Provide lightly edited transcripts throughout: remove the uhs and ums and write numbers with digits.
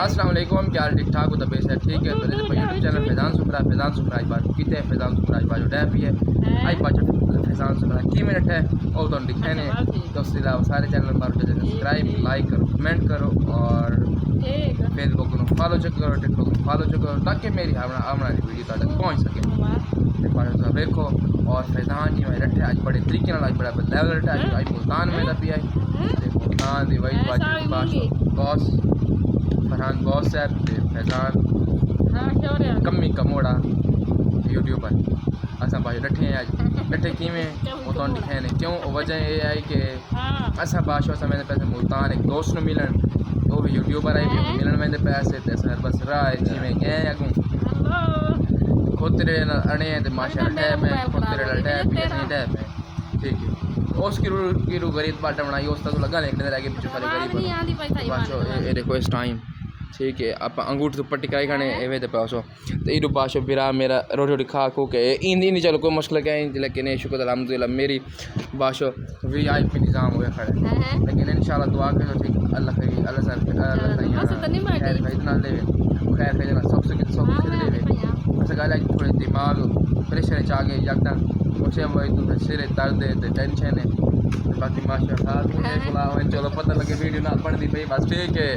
السلام علیکم، کیا حال ٹھیک ٹھاک ہو؟ طبیعت ہے ٹھیک ہے؟ تو یوٹیوب چینل فیضان سمرا آج بات کیتے ہیں فیضان سمرا آج بات ڈے پی ہے آج بات فیضان سمرا کی منٹ ہے اور تو دکھے نے تو اس کے علاوہ سارے چینل پر سبسکرائب لائک کرو کمنٹ کرو اور فیس بک کو فالو چیک کرو ٹک ٹاک کو فالو چیک کرو تاکہ میری آنے والی ویڈیو تک پہنچ سکے دیکھو. اور فیضان جی میں رٹھے آج بڑے طریقے آج بڑا لیول رٹھے آج ملتان میں پی آئی ملتان دی وہی باس فرحان باس صاحب فیضان کمی کموڑا یوٹیوبر اصل بھائی ڈٹھے ہیں آج ڈٹھے کیویں وہ تو دکھے نے کیوں وجہ یہ آئی کہ اصل بادشاہ سے میں نے پیسے ملتان ایک دوست ملن وہ بھی یوٹیوبر آئی ملن میں پیسے تے بس راہ جی میں گئے اگوں کھوترے اڑے ہیں ماشاء اللہ ٹیپ ہے کھوترے ٹیپ ٹیپ ہے ٹھیک ہے اس کی رو غریب باٹا بنائی اس تک لگا لیکن رہ گئے پیچھے سارے غریب باشو یہ دیکھو اس ٹائم ٹھیک ہے آپ انگوٹھ تو پٹی کرائی کھانے ایویں تے پاسو تو یہ باشو برا میرا روٹی روٹی کھا کھو کے نہیں چلو کوئی مشکل کیا لیکن شکر الحمدللہ میری باشو وی آئی پی نظام ہوئے کھڑے لیکن انشاءاللہ دعا کرو ٹھیک اللہ خیر اللہ سر خیر خیر نہ لے خیر خیر سب سے لے ایسا گل ہے تھوڑے دماغ پریشر چاہ گئے یکدم مجھے وہ سر درد ہے ٹینشن ہے باقی ماشاء اللہ چلو پتہ لگے ویڈیو نہ پڑھتی پئی بس ٹھیک ہے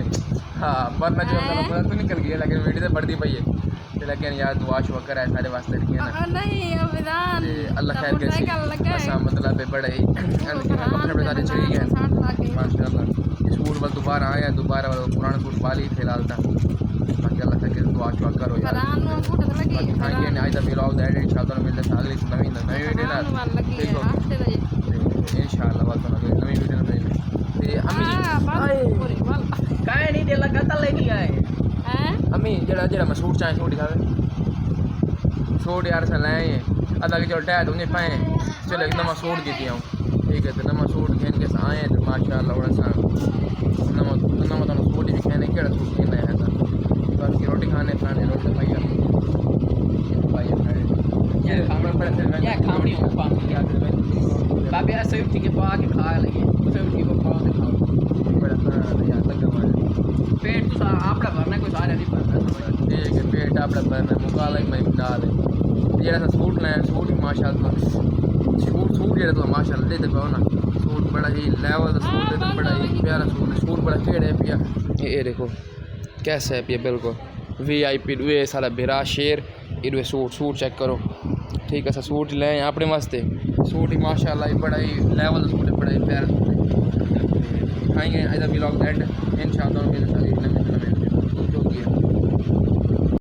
ہاں ورنہ جو پتہ تو نکل گیا لیکن ویڈیو تو پڑھتی پئی ہے لیکن یار دعا شعا کرے سارے واسطے اللہ خیر کے ایسا مطلب بڑے ہی کپڑے سارے چڑھی گئے ماشاء اللہ سوٹ بس دوبارہ آیا دوبارہ پرانا سوٹ پالی فی الحال تھا باقی اللہ خیر کے دعا شعا کرو یار باقی آج تک ولاگ ایڈٹ شاہ ملتے اگلی نئی ویڈیو ان شاء اللہ بات نئی ویڈیو نہیں دے لگا تلے نہیں آئے امی جڑا میں سوٹ چاہیں سوٹ دکھاوے سوٹ یار سے لائے ہیں ادا کہ چلو ٹائر تو نہیں پائے چلو ایک نواں سوٹ دیتی ہوں ٹھیک ہے تو نواں سوٹ کھین کے آئے ہیں تو ماشاء اللہ بڑا سا نواں تو سوٹ بھی کھانے کہڑا سوٹ کھیلنا ہے ایسا باقی روٹی کھانے روٹی بابے ایسے اٹھی کے پا کے کھا لگے اسے اٹھی کو کھاؤ تو کھاؤ بڑا یار لگا مارے پیٹ تو آپ بھرنا کوئی سارے نہیں بھرنا ٹھیک ہے پیٹ آپ بھرنا مکالا میں ڈال جڑا سا سوٹ لایا سوٹ ماشاء اللہ سوٹ جڑا تو ماشاء اللہ دے پاؤ نا سوٹ بڑا ہی لیول سوٹ دے بڑا ہی پیارا سوٹ بڑا کھیڑے پیا یہ دیکھو کیسا ہے پیا بالکل وی آئی پی یہ سارا برا شیر یہ سوٹ چیک کرو ٹھیک ہے سر سوٹ لے اپنے واسطے سوٹ ہی ماشاء اللہ بڑا ہی لیول سوٹ ہے بڑا ہی پیارا سوٹ ہے کھائیں گے ایسا ولاگ اینڈ ان شاء اللہ